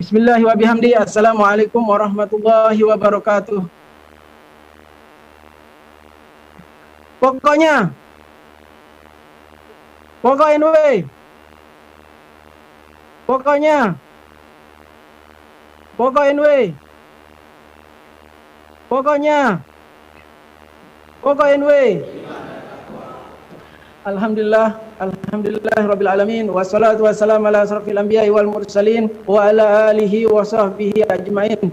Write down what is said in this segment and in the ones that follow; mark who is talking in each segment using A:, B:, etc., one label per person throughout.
A: Bismillahi wa bihamdi. Assalamualaikum warahmatullahi wabarakatuh. Pokoknya, pokoknya, pokoknya, pokoknya, pokoknya, pokoknya. Alhamdulillah, alhamdulillah rabbil alamin, wassalatu wassalamu ala asrafil anbiya'i wal mursalin wa ala alihi wa sahbihi ajmain.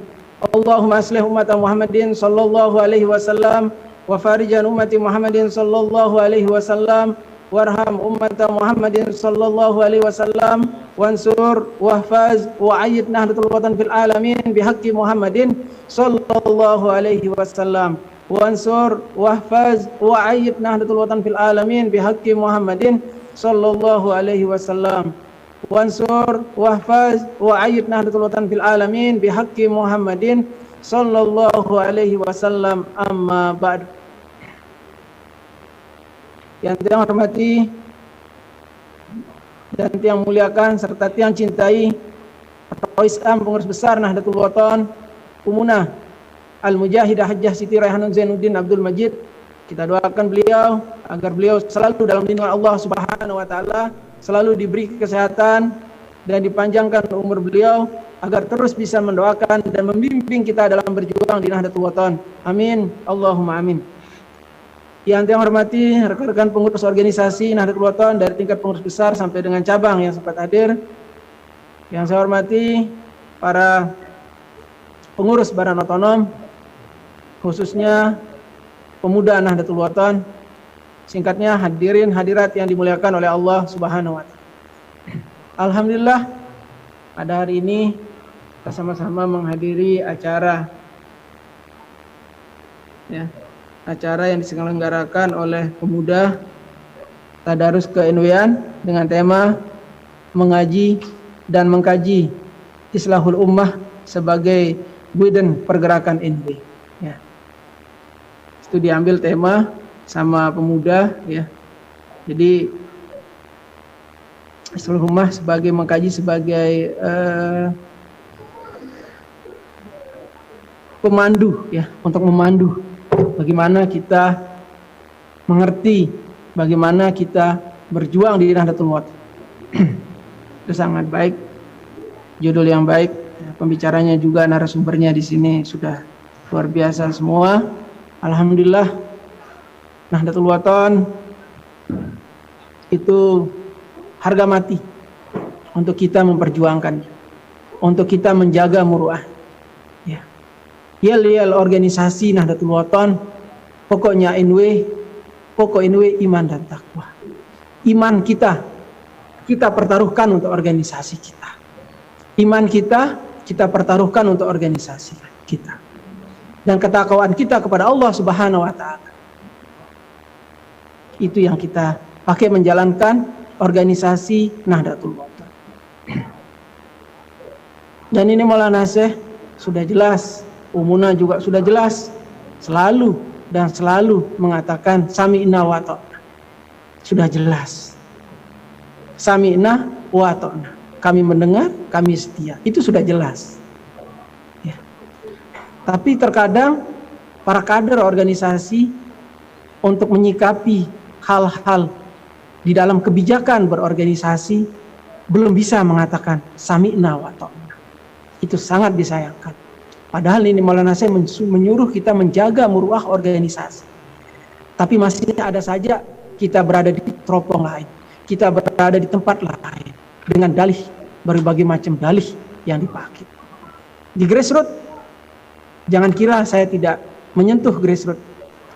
A: Allahumma aslih ummata Muhammadin sallallahu alaihi wasallam wa farijan ummati Muhammadin sallallahu alaihi wasallam warham ummata Muhammadin sallallahu alaihi wasallam wansur wahfaz wa ayyid nahdlatul watan fil alamin bihaqqi Muhammadin sallallahu alaihi wasallam. Wansur wahfaz wa ayyid nahdlatul watan fil alamin bihaqqi Muhammadin sallallahu alaihi wasallam. Wansur wahfaz wa ayyid nahdlatul watan fil alamin bihaqqi Muhammadin sallallahu alaihi wasallam. Amma ba'd. Yang Tiang hormati dan Tiang muliakan serta Tiang cintai Rais Am Pengurus Besar Nahdlatul Watan Umunah Al-Mujahidah Hajjah Siti Raihanun Zainuddin Abdul Majid, kita doakan beliau agar beliau selalu dalam lindungan Allah Subhanahu wa taala, selalu diberi kesehatan dan dipanjangkan umur beliau agar terus bisa mendoakan dan membimbing kita dalam berjuang di Nahdlatul Watan. Amin. Allahumma amin. Yang saya hormati rekan-rekan pengurus organisasi Nahdlatul Watan dari tingkat pengurus besar sampai dengan cabang yang sempat hadir. Yang saya hormati para pengurus Badan Otonom, khususnya pemuda Nahdlatul Watan, singkatnya hadirin hadirat yang dimuliakan oleh Allah Subhanahu wa taala. Alhamdulillah pada hari ini kita sama-sama menghadiri acara yang diselenggarakan oleh pemuda Tadarus ke-NW-an dengan tema mengaji dan mengkaji Islahul Ummah sebagai Bidang Pergerakan NW. Itu diambil tema sama pemuda, ya. Jadi Islahul Ummah sebagai mengkaji sebagai pemandu, ya, untuk memandu bagaimana kita mengerti, bagaimana kita berjuang di Nahdlatul Watan. Itu sangat baik, judul yang baik, pembicaranya juga narasumbernya di sini sudah luar biasa semua. Alhamdulillah, Nahdlatul Watan itu harga mati untuk kita memperjuangkannya, untuk kita menjaga muruah. Ya. Yel organisasi Nahdlatul Watan, pokoknya pokok NW iman dan takwa. Iman kita pertaruhkan untuk organisasi kita. Iman kita pertaruhkan untuk organisasi kita. Dan ketakwaan kita kepada Allah Subhanahu wa taala. Itu yang kita pakai menjalankan organisasi Nahdlatul Watan. Dan ini Maulana Syekh sudah jelas, Umunah juga sudah jelas, selalu mengatakan sami'na wa ta'na. Sudah jelas. Sami'na wa ta'na. Kami mendengar, kami setia. Itu sudah jelas. Tapi terkadang para kader organisasi untuk menyikapi hal-hal di dalam kebijakan berorganisasi belum bisa mengatakan sami'na wa ta'na. Itu sangat disayangkan. Padahal ini Maulana Syekh menyuruh kita menjaga muruah organisasi. Tapi masih ada saja kita berada di teropong lain. Kita berada di tempat lain dengan dalih, berbagai macam dalih yang dipakai. Di grassroots, jangan kira saya tidak menyentuh grassroots.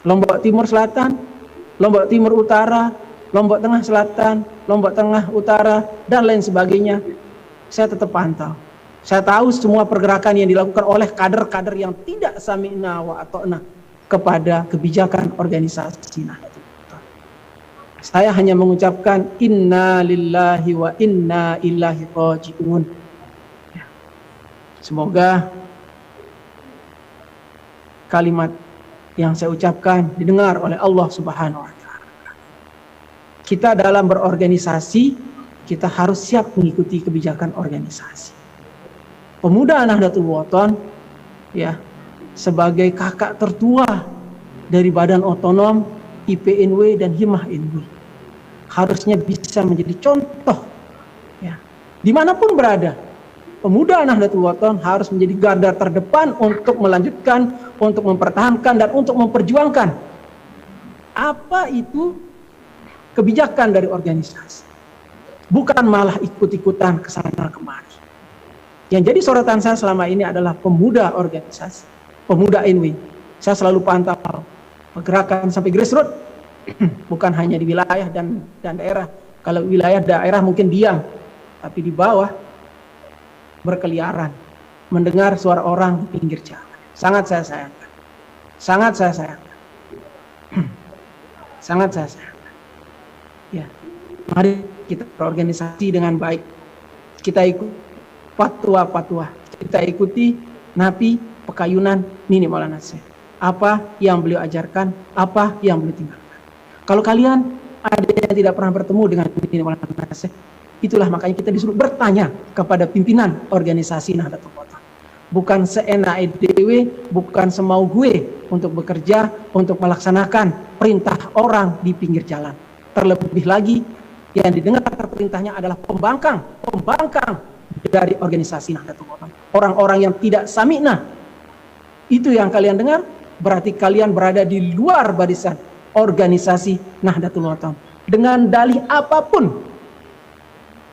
A: Lombok Timur Selatan, Lombok Timur Utara, Lombok Tengah Selatan, Lombok Tengah Utara, dan lain sebagainya. Saya tetap pantau. Saya tahu semua pergerakan yang dilakukan oleh kader-kader yang tidak sami'na wa ata'na kepada kebijakan organisasi. Saya hanya mengucapkan inna lillahi wa inna ilaihi raji'un. Semoga kalimat yang saya ucapkan didengar oleh Allah Subhanahu wa taala. Kita dalam berorganisasi, kita harus siap mengikuti kebijakan organisasi. Pemuda Nahdlatul Wathon ya sebagai kakak tertua dari Badan Otonom, IPNW dan Himah NW harusnya bisa menjadi contoh ya. Dimanapun berada, pemuda Nahdlatul Wathon harus menjadi garda terdepan untuk melanjutkan, untuk mempertahankan dan untuk memperjuangkan apa itu kebijakan dari organisasi. Bukan malah ikut-ikutan ke sana kemari. Yang jadi sorotan saya selama ini adalah pemuda organisasi, pemuda NW. Saya selalu pantau pergerakan sampai grassroots, bukan hanya di wilayah dan daerah. Kalau wilayah daerah mungkin diam, tapi di bawah berkeliaran, mendengar suara orang di pinggir jalan. Sangat saya sayangkan. Sangat saya sayangkan. Sangat saya sayangkan. Ya, mari kita berorganisasi dengan baik. Kita ikut fatwa-fatwa. Kita ikuti Napi Pekayunan Nini Maulana Syekh. Apa yang beliau ajarkan, apa yang beliau tinggalkan. Kalau kalian ada yang tidak pernah bertemu dengan Nini Maulana Syekh, itulah makanya kita disuruh bertanya kepada pimpinan organisasi Nahdlatul Wathon. Bukan seenak dewe, bukan semau gue untuk bekerja, untuk melaksanakan perintah orang di pinggir jalan. Terlebih lagi, yang didengar perintahnya adalah pembangkang dari organisasi Nahdlatul Wathon. Orang-orang yang tidak sami'nah, itu yang kalian dengar, berarti kalian berada di luar barisan organisasi Nahdlatul Wathon. Dengan dalih apapun,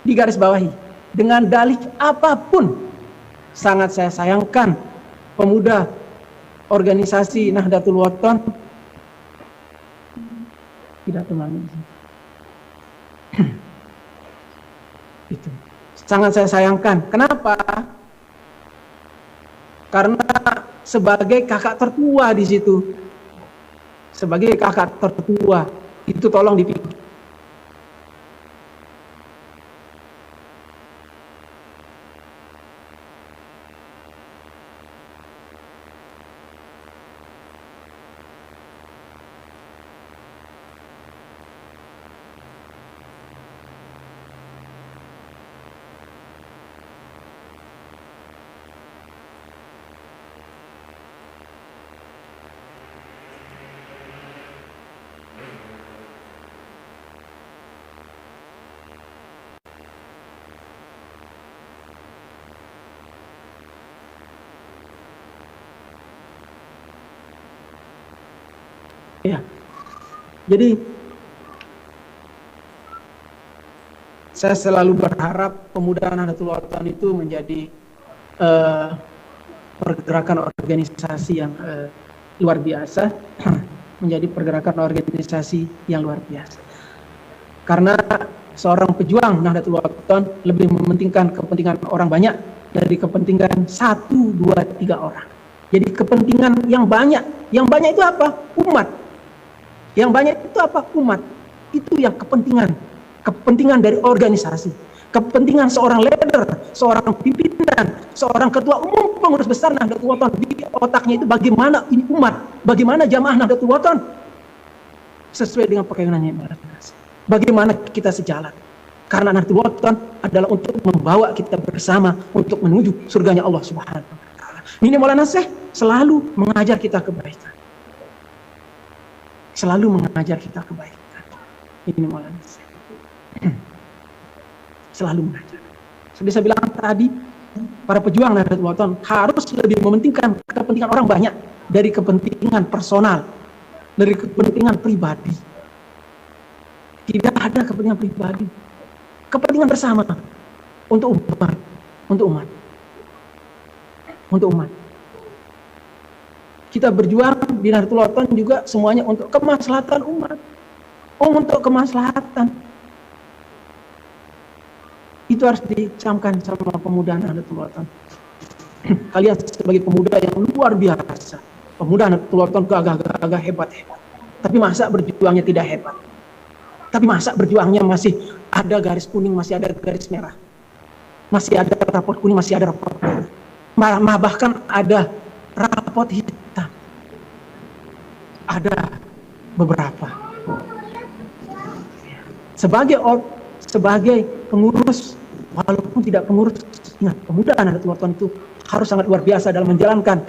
A: di garis bawahi, dengan dalih apapun, sangat saya sayangkan pemuda organisasi Nahdlatul Wathon tidak teman. Itu sangat saya sayangkan. Kenapa? Karena sebagai kakak tertua di situ, sebagai kakak tertua itu tolong dipikir. Ya, jadi saya selalu berharap pemuda Nahdlatul Wathon itu menjadi pergerakan organisasi yang luar biasa, menjadi pergerakan organisasi yang luar biasa. Karena seorang pejuang Nahdlatul Wathon lebih mementingkan kepentingan orang banyak dari kepentingan 1, 2, 3 orang. Jadi kepentingan yang banyak itu apa? Umat. Yang banyak itu apa? Umat. Itu yang kepentingan dari organisasi, kepentingan seorang leader, seorang pimpinan, seorang ketua umum pengurus besar Nahdlatul Wathon. Di otaknya itu bagaimana ini umat, bagaimana jamaah Nahdlatul Wathon sesuai dengan pekayunannya. Bagaimana kita sejalan. Karena Nahdlatul Wathon adalah untuk membawa kita bersama untuk menuju surganya Allah Subhanahu wa taala. Nini Maulana Syekh selalu mengajar kita kebaikan. Selalu mengajar kita kebaikan. Ini Maulana Syekh selalu mengajar. Seperti saya bilang tadi, para pejuang Nahdlatul Wathon harus lebih mementingkan kepentingan orang banyak dari kepentingan personal, dari kepentingan pribadi. Tidak ada kepentingan pribadi, kepentingan bersama untuk umat, untuk umat, untuk umat. Kita berjuang di Nahdlatul Wathon juga semuanya untuk kemaslahatan umat, untuk kemaslahatan. Itu harus dicamkan sama pemuda Nahdlatul Wathon. Kalian sebagai pemuda yang luar biasa, pemuda Nahdlatul Wathon gagah hebat. Tapi masa berjuangnya tidak hebat? Tapi masa berjuangnya masih ada garis kuning, masih ada garis merah, masih ada rapot kuning, masih ada rapot merah, bahkan ada rapot hitam. Ada beberapa. Sebagai pengurus, walaupun tidak pengurus Ingat, pemuda Nahdlatul Ulama itu harus sangat luar biasa dalam menjalankan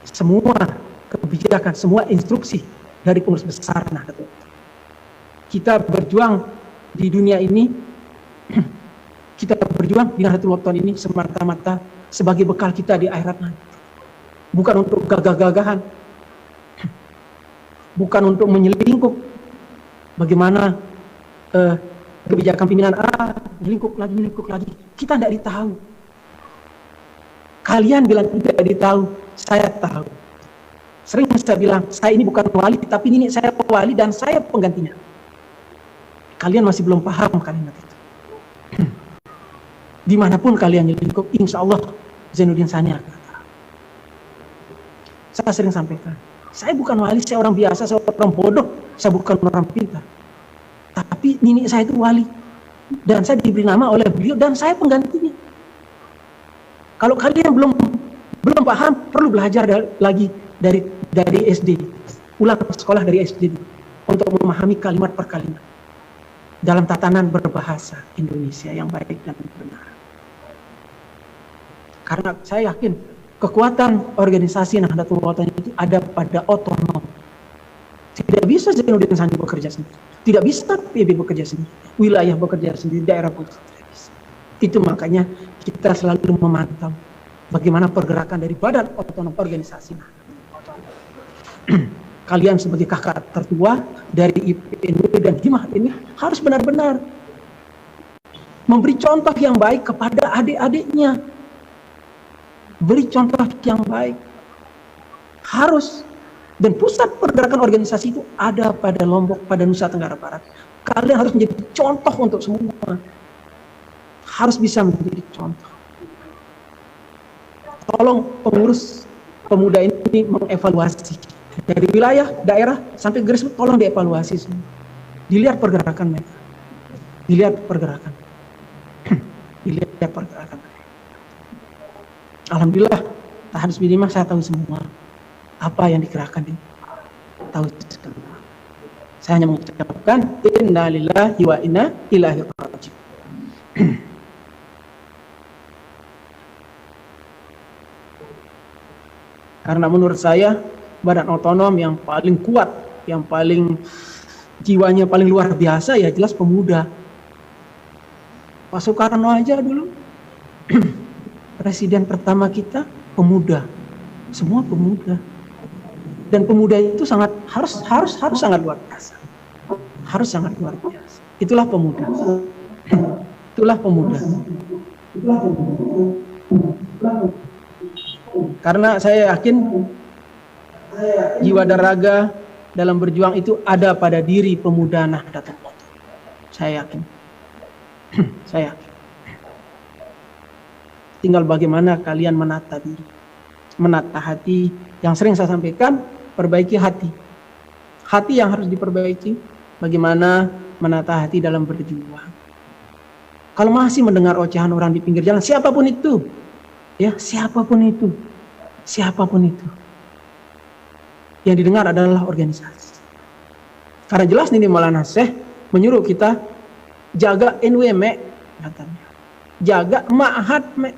A: semua kebijakan, semua instruksi dari pengurus besar Nahdlatul Ulama. Kita berjuang di dunia ini, kita berjuang di Nahdlatul Ulama ini semata-mata sebagai bekal kita di akhirat nanti. Bukan untuk gagah-gagahan, bukan untuk menyelingkup bagaimana kebijakan pimpinan menyelingkup lagi. Kita tidak ditahu. Kalian bilang tidak ditahu, saya tahu. Sering saya bilang, saya ini bukan wali, tapi ini saya wali dan saya penggantinya. Kalian masih belum paham kalimat itu. Dimanapun kalian nyelingkup, insya Allah Zainuddin Sani akan. Saya sering sampaikan, saya bukan wali, saya orang biasa, saya orang bodoh, saya bukan orang pintar. Tapi nenek saya itu wali. Dan saya diberi nama oleh beliau dan saya penggantinya. Kalau kalian belum paham, perlu belajar lagi dari SD. Ulang sekolah dari SD untuk memahami kalimat per kalimat dalam tatanan berbahasa Indonesia yang baik dan benar. Karena saya yakin kekuatan organisasi Nahdlatul Ulama itu ada pada otonom. Tidak bisa Zainuddin Sani bekerja sendiri. Tidak bisa PB bekerja sendiri. Wilayah bekerja sendiri, daerah bekerja sendiri. Itu makanya kita selalu memantau bagaimana pergerakan dari Badan Otonom Organisasi. Kalian sebagai kakak tertua dari IPNW dan Himah ini harus benar-benar memberi contoh yang baik kepada adik-adiknya. Beri contoh yang baik. Harus. Dan pusat pergerakan organisasi itu ada pada Lombok, pada Nusa Tenggara Barat. Kalian harus menjadi contoh untuk semua. Harus bisa menjadi contoh. Tolong pengurus pemuda ini mengevaluasi. Dari wilayah, daerah, sampai grassroots, tolong dievaluasi semua. Dilihat pergerakan mereka. Dilihat pergerakan. Dilihat pergerakan. Alhamdulillah, Tahdis Binimah saya tahu semua. Apa yang dikerahkan ini. Tahu semua. Saya hanya mengucapkan inna lillahi wa inna ilaihi raji'un. Karena menurut saya badan otonom yang paling kuat, yang paling jiwanya paling luar biasa ya jelas pemuda. Pak Soekarno aja dulu presiden pertama kita pemuda. Semua pemuda. Dan pemuda itu harus sangat luar biasa. Harus sangat luar biasa. Itulah pemuda. Itulah pemuda. Karena saya yakin jiwa dan raga dalam berjuang itu ada pada diri pemuda Nahdlatul Ulama. Saya yakin. Saya yakin. Tinggal bagaimana kalian menata diri, menata hati. Yang sering saya sampaikan, perbaiki hati. Hati yang harus diperbaiki, bagaimana menata hati dalam berjuang. Kalau masih mendengar ocehan orang di pinggir jalan, siapapun itu, ya siapapun itu, yang didengar adalah organisasi. Karena jelas ini Maulana Syekh menyuruh kita jaga NW me, katanya. Jaga ma'had me.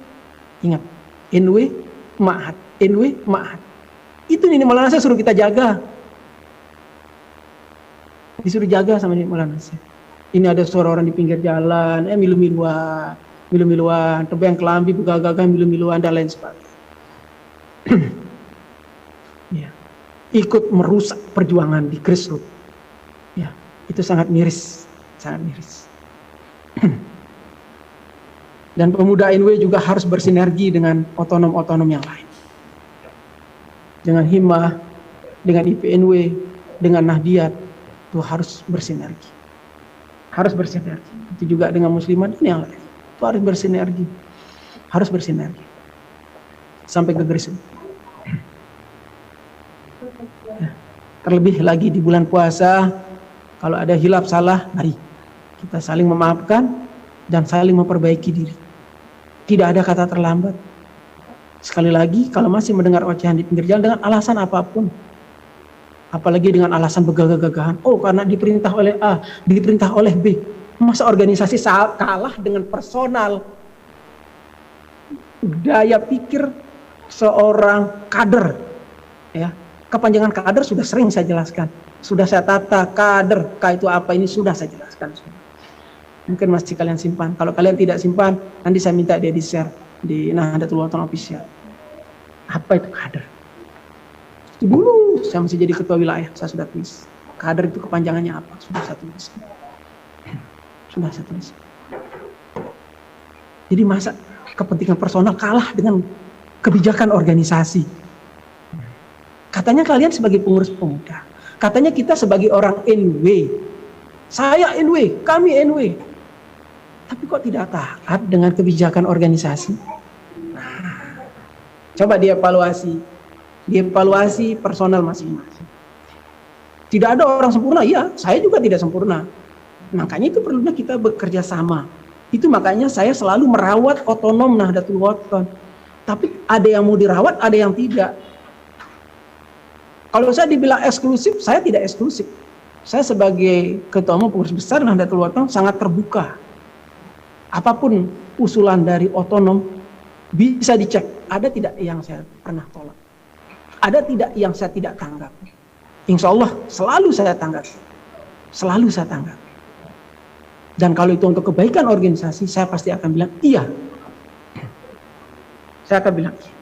A: Ingat, NW ma'had, NW ma'had. Itu ini Maulana Syekh suruh kita jaga. Disuruh jaga sama ini Maulana Syekh. Ini ada suara orang di pinggir jalan, milu-miluan, tebang kelambi, gagah-gagah, milu-miluan dan lain sebagainya. Ya. Ikut merusak perjuangan di grassroots. Ya, itu sangat miris, sangat miris. Dan pemuda NW juga harus bersinergi dengan otonom-otonom yang lain. Dengan Himah, dengan IPNW, dengan Nahdiyat, itu harus bersinergi. Harus bersinergi. Itu juga dengan Muslimat dan yang lain. Itu harus bersinergi. Harus bersinergi. Sampai ke grassroots. Ya. Terlebih lagi di bulan puasa, kalau ada hilaf salah, mari kita saling memaafkan dan saling memperbaiki diri. Tidak ada kata terlambat. Sekali lagi, kalau masih mendengar ocehan di pinggir jalan dengan alasan apapun, apalagi dengan alasan begagah-gagahan, oh karena diperintah oleh A, diperintah oleh B, masa organisasi kalah dengan personal? daya pikir seorang kader, ya. Kepanjangan kader sudah sering saya jelaskan, sudah saya tata kader, K itu apa, ini sudah saya jelaskan. Mungkin masih kalian simpan. Kalau kalian tidak simpan, nanti saya minta dia di share di Nahdlatul Ulama Official. Apa itu kader? Itu dulu saya masih jadi ketua wilayah, saya sudah tulis. Kader itu kepanjangannya apa? Sudah saya tulis. Sudah saya tulis. Jadi masa kepentingan personal kalah dengan kebijakan organisasi? Katanya kalian sebagai pengurus pemuda, katanya kita sebagai orang NW, saya NW, kami NW, tapi kok tidak taat dengan kebijakan organisasi? Nah, coba dievaluasi personal masing-masing. Tidak ada orang sempurna, ya, saya juga tidak sempurna. Makanya itu perlunya kita bekerja sama. Itu makanya saya selalu merawat otonom Nahdlatul Wathon. Tapi ada yang mau dirawat, ada yang tidak. Kalau saya dibilang eksklusif, saya tidak eksklusif. Saya sebagai ketua umum pengurus besar Nahdlatul Wathon sangat terbuka. Apapun usulan dari otonom bisa dicek. Ada tidak yang saya pernah tolak? Ada tidak yang saya tidak tanggap? Insya Allah selalu saya tanggap. Selalu saya tanggap. Dan kalau itu untuk kebaikan organisasi, saya pasti akan bilang iya. Saya akan bilang iya.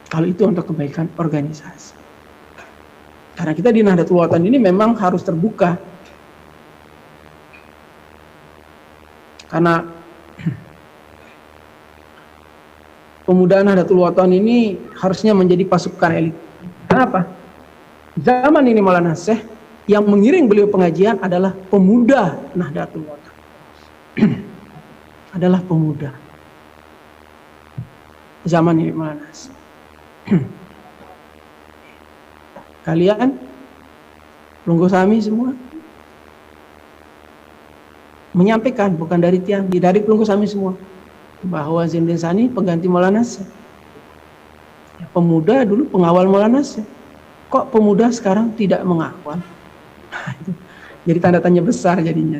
A: Kalau itu untuk kebaikan organisasi. Karena kita di Nahdlatul Wathon ini memang harus terbuka. Karena pemuda Nahdlatul Wathon ini harusnya menjadi pasukan elit. Kenapa? Zaman ini Maulana Syekh yang mengiring beliau pengajian adalah pemuda Nahdlatul Wathon. Adalah pemuda. Zaman ini Maulana Syekh. Kalian Lungguh Sami semua menyampaikan, bukan dari Tiang, dari Lungguh Sami semua, bahwa Zainuddin Sani pengganti Maulana Syekh. Pemuda dulu pengawal Maulana Syekh. Kok pemuda sekarang tidak mengawal? Jadi tanda tanya besar jadinya.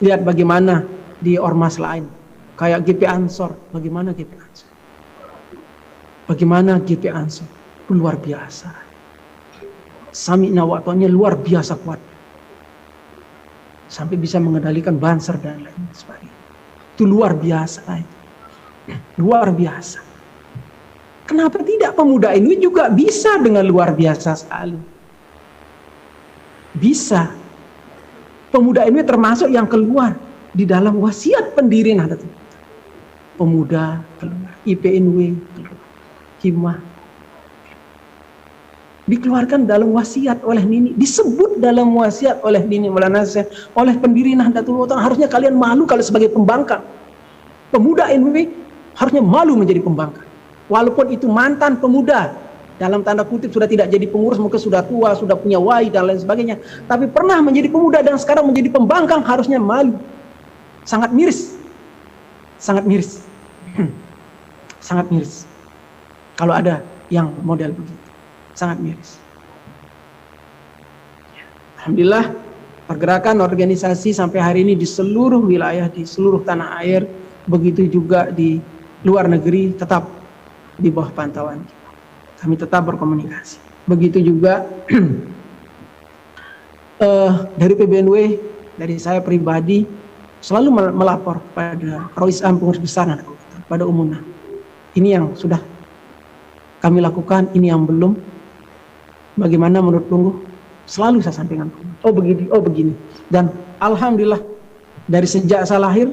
A: Lihat bagaimana di ormas lain, kayak GP Ansor, bagaimana GP Ansor? Bagaimana GP Ansor? Luar biasa. Sami'na wa ata'na luar biasa kuat. Sampai bisa mengendalikan Banser dan lain sebagainya. Itu luar biasa. Luar biasa. Kenapa tidak pemuda ini juga bisa dengan luar biasa sekali? Bisa. Pemuda ini termasuk yang keluar di dalam wasiat pendiri Nahdlatul Wathon. Pemuda keluar, IPNW keluar, Himah dikeluarkan dalam wasiat oleh Nini, disebut dalam wasiat oleh Nini Maulana Syekh, oleh pendiri Nahdlatul Wathon. Harusnya kalian malu kalau sebagai pembangkang. Pemuda NW harusnya malu menjadi pembangkang. Walaupun itu mantan pemuda, dalam tanda kutip sudah tidak jadi pengurus, mungkin sudah tua, sudah punya wai dan lain sebagainya, tapi pernah menjadi pemuda dan sekarang menjadi pembangkang, harusnya malu. Sangat miris. Sangat miris. Sangat miris. Kalau ada yang model begitu. Sangat miris. Alhamdulillah, pergerakan organisasi sampai hari ini di seluruh wilayah, di seluruh tanah air, begitu juga di luar negeri, tetap di bawah pantauan kita. Kami tetap berkomunikasi. Begitu juga dari PBNW, dari saya pribadi, selalu melapor pada Rois Am pengurus besar pada umumnya. Ini yang sudah kami lakukan, ini yang belum. Bagaimana menurut Lungguh? Selalu saya sampaikan. Oh begini, oh begini. Dan alhamdulillah dari sejak saya lahir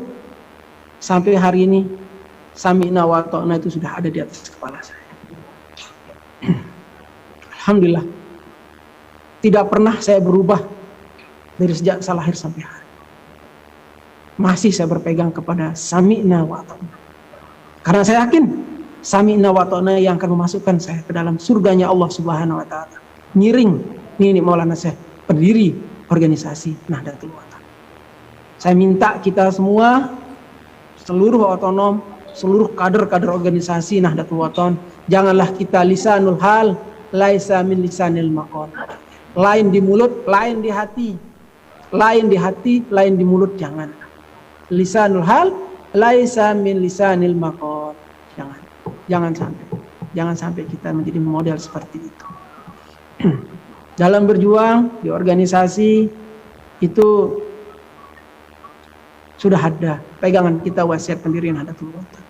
A: sampai hari ini, Sami'na wa ata'na itu sudah ada di atas kepala saya. Alhamdulillah. Tidak pernah saya berubah dari sejak saya lahir sampai hari. Masih saya berpegang kepada Sami'na wa ata'na. Karena saya yakin Sami'na wa ata'na yang akan memasukkan saya ke dalam surganya Allah Subhanahu wa taala. Nyiring ini Maulana Syekh, pendiri organisasi Nahdlatul Wathon. Saya minta kita semua, seluruh otonom, seluruh kader-kader organisasi Nahdlatul Wathon, janganlah kita lisanul hal laisa min lisanil maqal. Lain di mulut, lain di hati.
B: Lain di hati, lain di mulut, jangan. Lisanul hal laisa min lisanil maqal. Jangan sampai kita menjadi model seperti itu. Dalam berjuang di organisasi itu sudah ada pegangan kita wasiat pendirian Nahdlatul Ulama.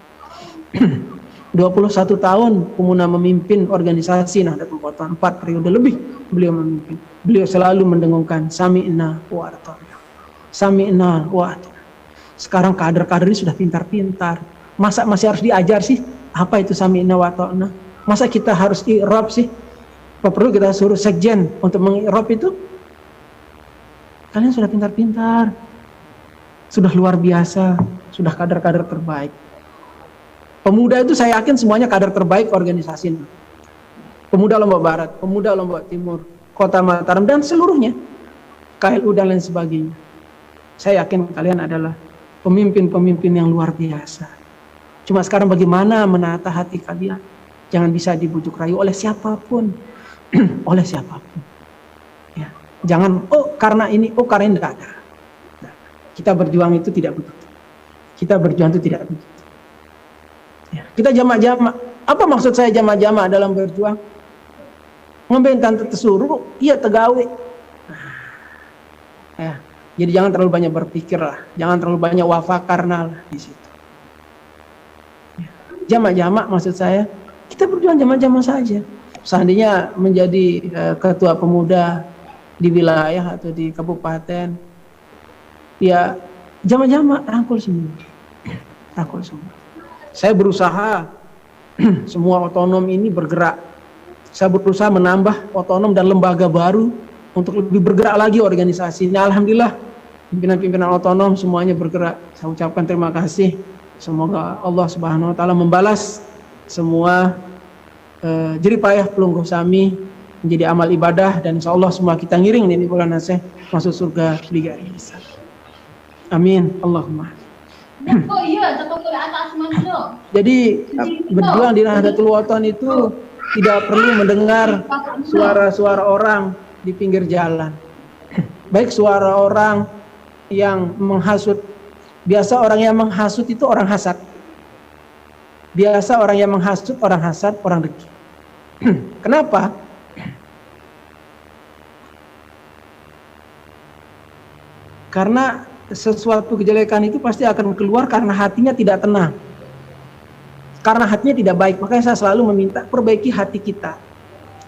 B: 21 tahun Pemuda memimpin organisasi Nahdlatul Ulama, 4 periode lebih beliau memimpin. Beliau selalu mendengungkan sami'na wa ata'na. Sami'na wa ata'na. Sekarang kader-kader ini sudah pintar-pintar. Masa masih harus diajar sih? Apa itu sami'na wa ata'na? Masa kita harus i'rab sih? Apa perlu kita suruh sekjen untuk meng'irab itu? Kalian sudah pintar-pintar. Sudah luar biasa. Sudah kader-kader terbaik. Pemuda itu saya yakin semuanya kader terbaik organisasi ini. Pemuda Lombok Barat, Pemuda Lombok Timur, Kota Mataram, dan seluruhnya. KLU dan lain sebagainya. Saya yakin kalian adalah pemimpin-pemimpin yang luar biasa. Cuma sekarang bagaimana menata hati kalian? Jangan bisa dibujuk rayu oleh siapapun. Oleh siapapun. Ya. Jangan, karena ini tidak ada. Nah, kita berjuang itu tidak begitu. Kita berjuang itu tidak begitu. Ya. Kita jamak-jamak. Apa maksud saya jamak-jamak dalam berjuang? Ngembentan tersuruh, iya tegawe. Ya. Jadi jangan terlalu banyak berpikir lah. Jangan terlalu banyak wafakarna lah di situ. Jamak-jamak maksud saya, kita berjuang jamak-jamak saja. Seandainya menjadi ketua pemuda di wilayah atau di kabupaten, ya jamak-jamak rangkul semua. Rangkul semua. Saya berusaha semua otonom ini bergerak. Saya berusaha menambah otonom dan lembaga baru untuk lebih bergerak lagi organisasinya. Alhamdulillah pimpinan-pimpinan otonom semuanya bergerak. Saya ucapkan terima kasih. Semoga Allah Subhanahu wa taala membalas semua jeripayah pelungguh sami menjadi amal ibadah, dan insyaallah semua kita ngiring ini bulan Naseh masuk surga Liga Indonesia. Amin. Allahumma. Jadi berjuang di Nahdlatul Ulama itu tidak perlu mendengar suara-suara orang di pinggir jalan. Baik suara orang yang menghasut. Biasa orang yang menghasut itu orang hasad. Biasa orang yang menghasut, orang hasad, orang dengki. Kenapa? Karena sesuatu kejelekan itu pasti akan keluar karena hatinya tidak tenang. Karena hatinya tidak baik. Makanya saya selalu meminta perbaiki hati kita.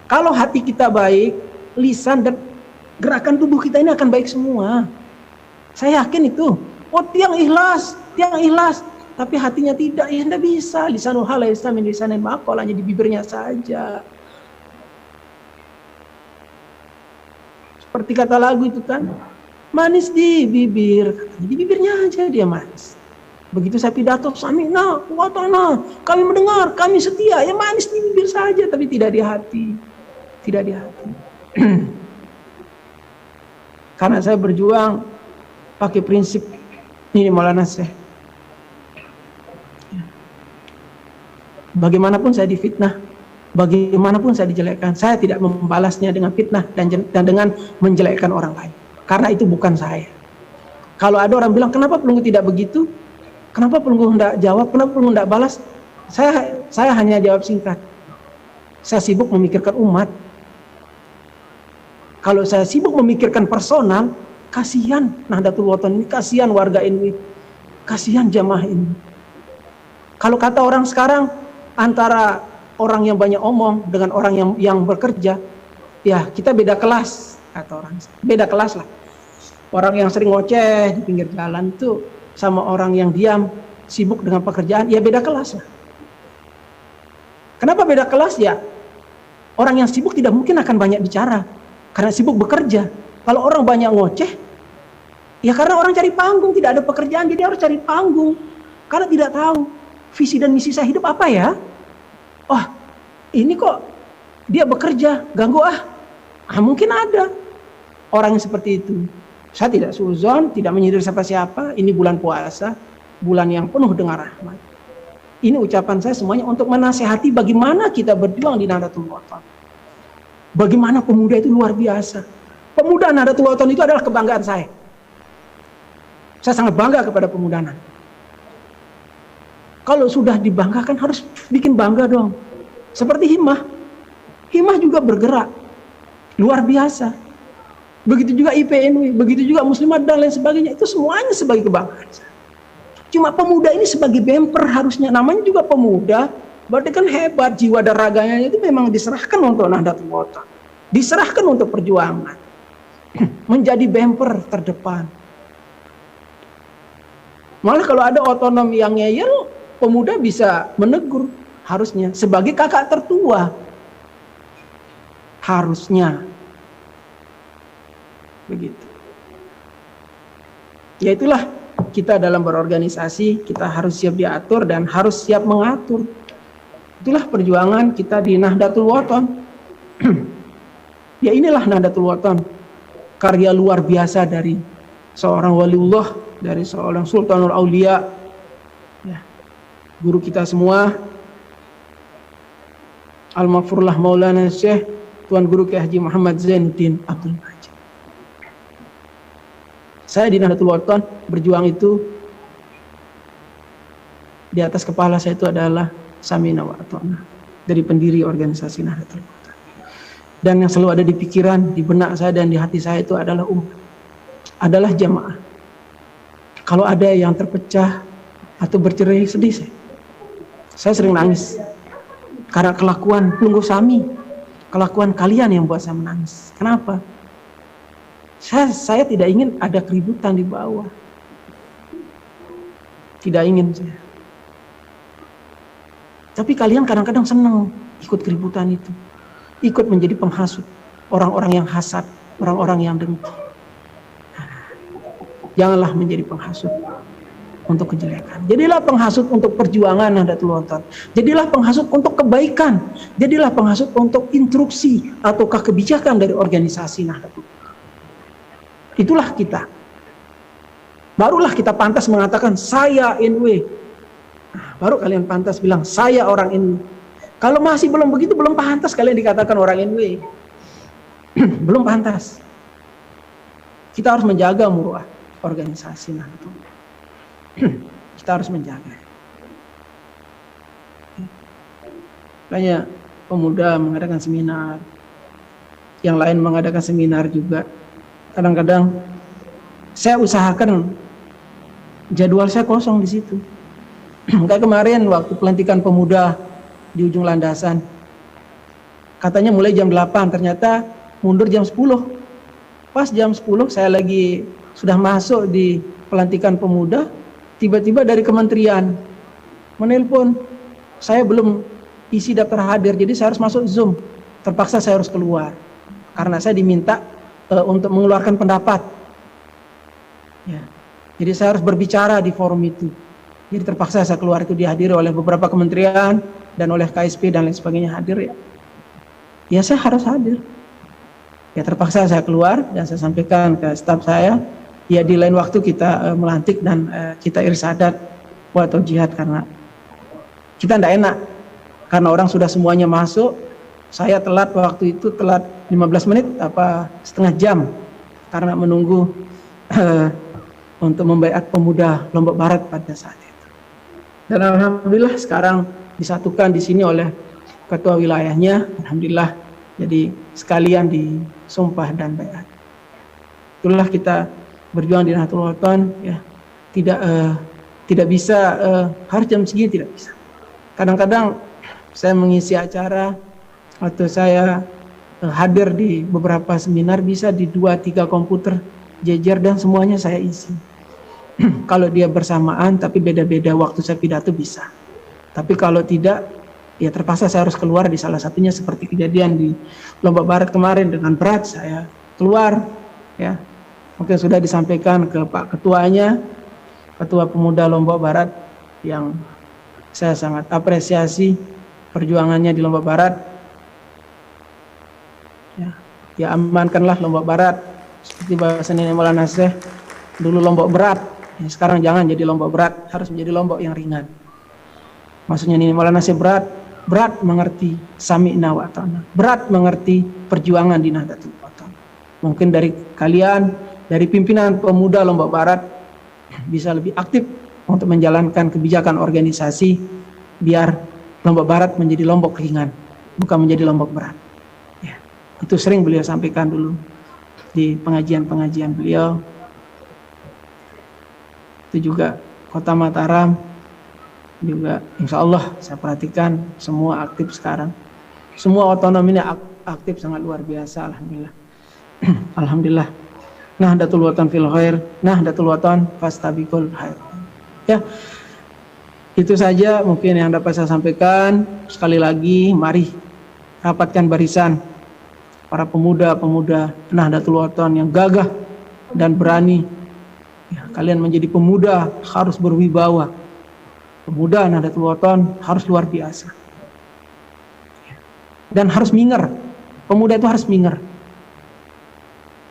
B: Kalau hati kita baik, lisan dan gerakan tubuh kita ini akan baik semua. Saya yakin itu. Tiang ikhlas. Tapi hatinya tidak, ya tidak bisa. Lisanul hal laisa min lisanil maqal, hanya di bibirnya saja. Seperti kata lagu itu kan, manis di bibir, di bibirnya aja dia manis. Begitu saya pidato, sami'na wa ata'na, kami mendengar, kami setia, ya manis di bibir saja, tapi tidak di hati. Tidak di hati. Karena saya berjuang pakai prinsip ini Maulana Syekh. Bagaimanapun saya difitnah, bagaimanapun saya dijelekkan, saya tidak membalasnya dengan fitnah dan dengan menjelekkan orang lain. Karena itu bukan saya. Kalau ada orang bilang, kenapa pelunggu tidak begitu? Kenapa pelunggu tidak jawab? Kenapa pelunggu tidak balas? Saya hanya jawab singkat. Saya sibuk memikirkan umat. Kalau saya sibuk memikirkan personal, kasihan Nahdlatul Ulama ini, kasihan warga ini, kasihan jamaah ini. Kalau kata orang sekarang, antara orang yang banyak omong dengan orang yang bekerja, ya kita beda kelas, kata orang. Beda kelas lah. Orang yang sering ngoceh di pinggir jalan itu sama orang yang diam, sibuk dengan pekerjaan, ya beda kelas lah. Kenapa beda kelas ya? Orang yang sibuk tidak mungkin akan banyak bicara, karena sibuk bekerja. Kalau orang banyak ngoceh, ya karena orang cari panggung, tidak ada pekerjaan, jadi harus cari panggung. Karena tidak tahu visi dan misi saya hidup apa ya? Ini kok dia bekerja, ganggu mungkin ada orang yang seperti itu. Saya tidak suzon, tidak menyindir siapa-siapa. Ini bulan puasa, bulan yang penuh dengan rahmat. Ini ucapan saya semuanya untuk menasehati bagaimana kita berjuang di Nahdlatul Ulama. Bagaimana pemuda itu luar biasa. Pemuda Nahdlatul Ulama itu adalah kebanggaan saya.
A: Saya sangat bangga kepada pemuda Nahdlatul. Kalau sudah dibanggakan harus bikin bangga dong. Seperti Himah. Himah juga bergerak. Luar biasa. Begitu juga IPNW, begitu juga Muslimat dan lain sebagainya. Itu semuanya sebagai kebanggaan. Cuma pemuda ini sebagai bemper harusnya. Namanya juga pemuda. Berarti kan hebat, jiwa dan raganya itu memang diserahkan untuk Nahdlatul Ulama. Diserahkan untuk perjuangan. Menjadi bemper terdepan. Malah kalau ada otonom yang ngeyel, pemuda bisa menegur. Harusnya sebagai kakak tertua. Harusnya. Begitu. Ya itulah kita dalam berorganisasi, kita harus siap diatur dan harus siap mengatur. Itulah perjuangan kita di Nahdlatul Wathon. Ya inilah Nahdlatul Wathon. Karya luar biasa dari seorang waliullah, dari seorang Sultanul Aulia. Ya. Guru kita semua, Al-Maghfurlah Maulana Syekh Tuan Guru Kiai Haji Muhammad Zainuddin Abdul Majid. Saya di Nahdlatul Wathon berjuang itu di atas kepala saya itu adalah Samina wa Ata'na, dari pendiri organisasi Nahdlatul Wathon. Dan yang selalu ada di pikiran, di benak saya dan di hati saya itu adalah umat, adalah jamaah. Kalau ada yang terpecah atau bercerai, sedih saya. Saya sering nangis karena kelakuan Plunggu Sami, kelakuan kalian yang buat saya menangis. Kenapa? Saya tidak ingin ada keributan di bawah. Tidak ingin saya. Tapi kalian kadang-kadang senang ikut keributan itu. Ikut menjadi penghasut. Orang-orang yang hasad. Orang-orang yang dengki. Janganlah menjadi penghasut untuk kejelekan. Jadilah penghasut untuk perjuangan Nahdlatul Wathon. Jadilah penghasut untuk kebaikan. Jadilah penghasut untuk instruksi ataukah kebijakan dari organisasi Nahdlatul Wathon. Itulah kita. Barulah kita pantas mengatakan saya NW. Nah, baru kalian pantas bilang saya orang NW. Kalau masih belum begitu, belum pantas kalian dikatakan orang NW. Belum pantas. Kita harus menjaga muruah organisasi Nahdlatul. Kita harus menjaga. Banyak pemuda mengadakan seminar, yang lain mengadakan seminar juga. Kadang-kadang saya usahakan jadwal saya kosong di situ. Kayak kemarin waktu pelantikan pemuda di ujung landasan, katanya mulai jam 8, ternyata mundur jam 10. Pas jam 10 saya lagi sudah masuk di pelantikan pemuda, tiba-tiba dari kementerian menelpon, saya belum isi daftar hadir, jadi saya harus masuk Zoom. Terpaksa saya harus keluar karena saya diminta untuk mengeluarkan pendapat. Ya. Jadi saya harus berbicara di forum itu. Jadi terpaksa saya keluar, itu dihadiri oleh beberapa kementerian dan oleh KSP dan lain sebagainya hadir ya. Ya saya harus hadir. Ya terpaksa saya keluar dan saya sampaikan ke staf saya, ya di lain waktu kita melantik dan kita irsadat atau jihad karena kita tidak enak. Karena orang sudah semuanya masuk, saya telat waktu itu, telat 15 menit apa setengah jam karena menunggu untuk membaiat pemuda Lombok Barat pada saat itu. Dan alhamdulillah sekarang disatukan di sini oleh ketua wilayahnya, alhamdulillah. Jadi sekalian disumpah dan baiat. Itulah kita berjuang di Nahdlatul Wathon ya. Tidak bisa harus jam segini, tidak bisa. Kadang-kadang saya mengisi acara atau saya hadir di beberapa seminar bisa di 2-3 komputer jejer dan semuanya saya isi. Kalau dia bersamaan tapi beda-beda waktu saya pidato bisa. Tapi kalau tidak, ya terpaksa saya harus keluar di salah satunya seperti kejadian di Lombok Barat kemarin dengan berat saya keluar ya. Mungkin sudah disampaikan ke Pak Ketuanya, Ketua Pemuda Lombok Barat yang saya sangat apresiasi perjuangannya di Lombok Barat. Ya amankanlah Lombok Barat seperti bahasa Nenek Maulana Syekh, dulu Lombok berat, ya, sekarang jangan jadi Lombok berat, harus menjadi Lombok yang ringan. Maksudnya Nenek Maulana Syekh berat mengerti sami'na wa ata'na, berat mengerti perjuangan di Nahdlatul Wathon. Mungkin dari kalian, dari pimpinan pemuda Lombok Barat bisa lebih aktif untuk menjalankan kebijakan organisasi biar Lombok Barat menjadi Lombok ringan, bukan menjadi Lombok berat. Ya, itu sering beliau sampaikan dulu di pengajian-pengajian beliau. Itu juga Kota Mataram juga insya Allah saya perhatikan semua aktif sekarang. Semua otonom ini aktif sangat luar biasa, alhamdulillah. Alhamdulillah. Nahdlatul Watan fil khair, Nahdlatul Watan fastabiqul khair. Ya. Itu saja mungkin yang dapat saya sampaikan. Sekali lagi mari rapatkan barisan para pemuda-pemuda Nahdlatul Watan yang gagah dan berani. Ya, kalian menjadi pemuda harus berwibawa. Pemuda Nahdlatul Watan harus luar biasa. Dan harus minger. Pemuda itu harus minger.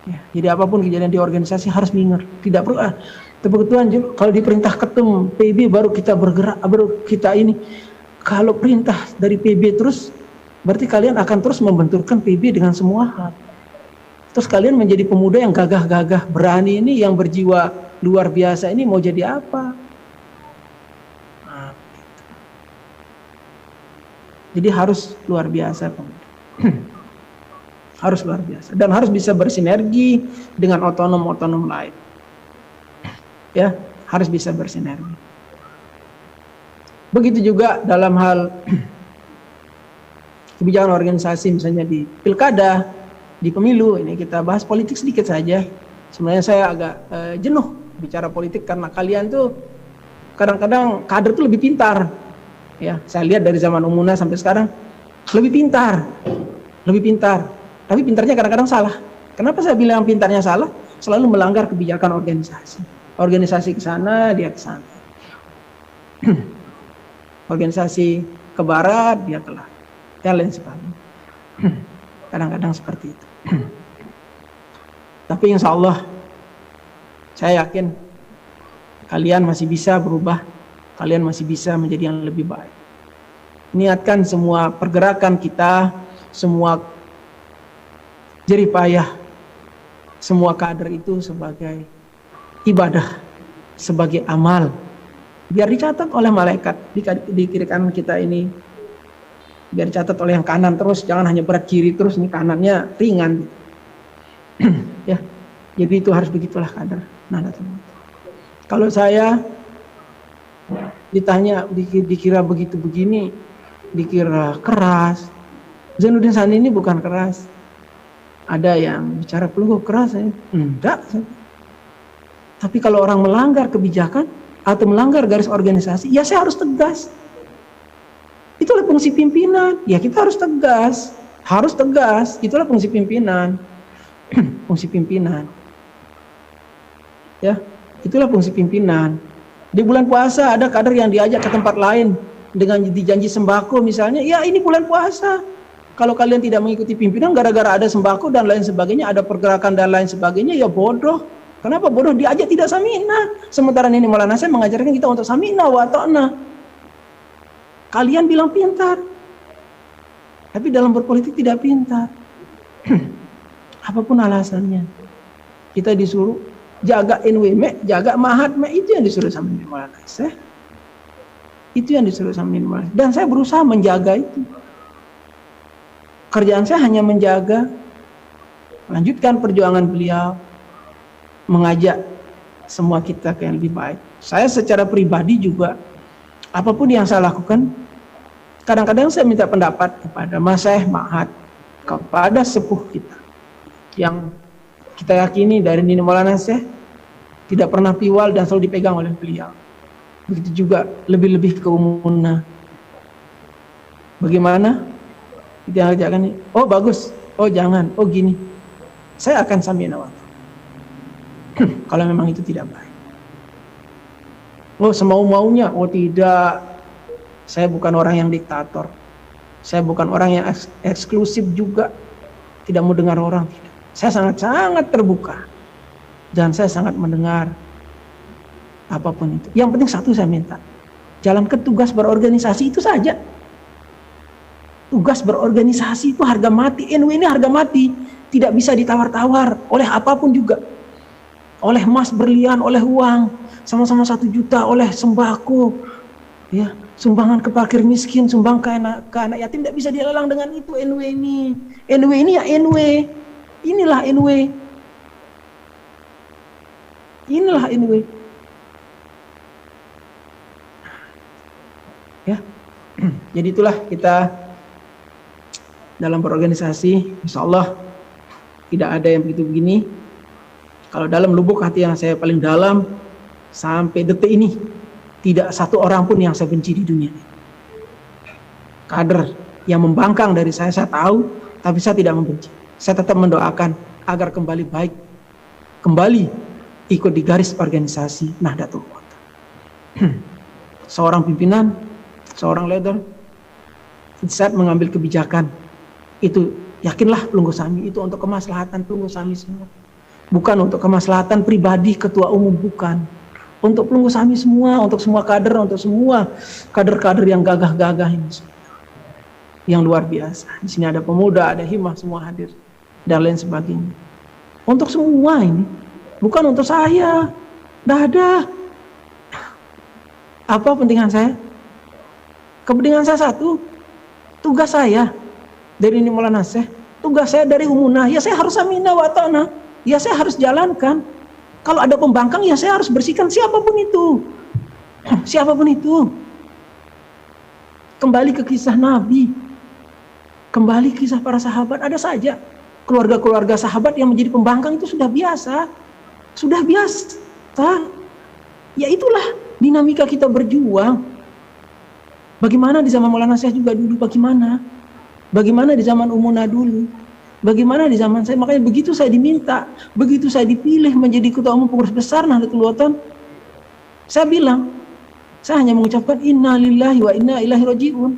A: Ya, jadi apapun kejadian di organisasi harus minger. Tidak perlu kebetulan kalau diperintah ketum PB baru kita bergerak, baru kita ini. Kalau perintah dari PB terus, berarti kalian akan terus membenturkan PB dengan semua hal. Terus kalian menjadi pemuda yang gagah-gagah, berani ini, yang berjiwa luar biasa ini mau jadi apa? Nah, jadi harus luar biasa, harus luar biasa, dan harus bisa bersinergi dengan otonom-otonom lain. Ya, harus bisa bersinergi. Begitu juga dalam hal kebijakan organisasi, misalnya di pilkada, di pemilu. Ini kita bahas politik sedikit saja. Sebenarnya saya agak jenuh bicara politik karena kalian tuh kadang-kadang kader tuh lebih pintar. Ya, saya lihat dari zaman Umuna sampai sekarang lebih pintar, lebih pintar. Tapi pintarnya kadang-kadang salah. Kenapa saya bilang pintarnya salah? Selalu melanggar kebijakan organisasi. Organisasi ke sana, dia ke sana. Organisasi ke barat, dia ke lain. Dan lain sebagainya. Kadang-kadang seperti itu. Tapi insya Allah, saya yakin kalian masih bisa berubah. Kalian masih bisa menjadi yang lebih baik. Niatkan semua pergerakan kita, semua jerih payah, semua kader itu sebagai ibadah, sebagai amal, biar dicatat oleh malaikat di kiri kanan kita ini, biar dicatat oleh yang kanan terus, jangan hanya berat kiri terus, ini kanannya ringan. Ya, jadi itu harus begitulah kader. Nah, kalau saya ditanya, dikira begitu begini, dikira keras. Zainuddin Sani ini bukan keras. Ada yang bicara peluru keras, enggak. Tapi kalau orang melanggar kebijakan atau melanggar garis organisasi, ya saya harus tegas. Itulah fungsi pimpinan. Ya kita harus tegas, harus tegas. Itulah fungsi pimpinan, fungsi pimpinan. Ya, itulah fungsi pimpinan. Di bulan puasa ada kader yang diajak ke tempat lain dengan dijanji sembako misalnya. Ya ini bulan puasa. Kalau kalian tidak mengikuti pimpinan gara-gara ada sembako dan lain sebagainya, ada pergerakan dan lain sebagainya, ya bodoh. Kenapa bodoh? Diajak tidak samina. Sementara ini Maulana saya mengajarkan kita untuk samina wa ta'na. Kalian bilang pintar, tapi dalam berpolitik tidak pintar. Apapun alasannya, kita disuruh jaga NWM, jaga Mahatma, itu yang disuruh sama Maulana saya. Itu yang disuruh sama Maulana. Dan saya berusaha menjaga itu. Kerjaan saya hanya menjaga, melanjutkan perjuangan beliau, mengajak semua kita ke yang lebih baik. Saya secara pribadi juga, apapun yang saya lakukan, kadang-kadang saya minta pendapat kepada Masyaikh Ma'had, kepada sepuh kita, yang kita yakini dari Nini Maulana Syekh, tidak pernah piwal dan selalu dipegang oleh beliau. Begitu juga lebih-lebih ke Umuna. Bagaimana? Kita ajarkan, oh bagus, oh jangan, oh gini. Saya akan samina wa ta'na. Kalau memang itu tidak baik. Oh semau-maunya, oh tidak. Saya bukan orang yang diktator. Saya bukan orang yang eksklusif juga. Tidak mau dengar orang. Tidak. Saya sangat-sangat terbuka. Dan saya sangat mendengar apapun itu. Yang penting satu saya minta. Jalankan tugas berorganisasi itu saja. Tugas berorganisasi itu harga mati. NW ini harga mati. Tidak bisa ditawar-tawar oleh apapun juga. Oleh emas, berlian, oleh uang. sama-sama 1 juta oleh sembako, ya, sumbangan ke fakir miskin, sumbang ke anak yatim, tidak bisa dilelang dengan itu. NW ini ya NW, inilah NW, ya. Jadi itulah kita dalam berorganisasi, insya Allah tidak ada yang begitu begini. Kalau dalam lubuk hati yang saya paling dalam, sampai detik ini tidak satu orang pun yang saya benci di dunia. Kader yang membangkang dari saya tahu, tapi saya tidak membenci. Saya tetap mendoakan agar kembali baik, kembali ikut di garis organisasi Nahdlatul Ulama. Seorang pimpinan, seorang leader, saat mengambil kebijakan, itu yakinlah Pelunggu Sami itu untuk kemaslahatan Pelunggu Sami semua. Bukan untuk kemaslahatan pribadi ketua umum, bukan. Untuk Pelunggu Sami semua, untuk semua kader, untuk semua kader-kader yang gagah-gagah ini. Yang luar biasa. Di sini ada pemuda, ada himah, semua hadir. Dan lain sebagainya. Untuk semua ini. Bukan untuk saya. Dah ada. Apa kepentingan saya? Kepentingan saya satu. Tugas saya dari Nimala Naseh. Tugas saya dari Umunah. Ya saya harus aminah wa ta'na. Ya saya harus jalankan. Kalau ada pembangkang ya saya harus bersihkan siapapun itu. Siapapun itu. Kembali ke kisah Nabi. Kembali kisah para sahabat. Ada saja keluarga-keluarga sahabat yang menjadi pembangkang, itu sudah biasa. Sudah biasa. Ya itulah dinamika kita berjuang. Bagaimana di zaman Maulana Syekh juga dulu, bagaimana? Bagaimana di zaman Umunah dulu? Bagaimana di zaman saya? Makanya begitu saya diminta, begitu saya dipilih menjadi ketua umum pengurus besar Nahdlatul Ulama, saya bilang, saya hanya mengucapkan inna lillahi wa inna ilaihi raji'un.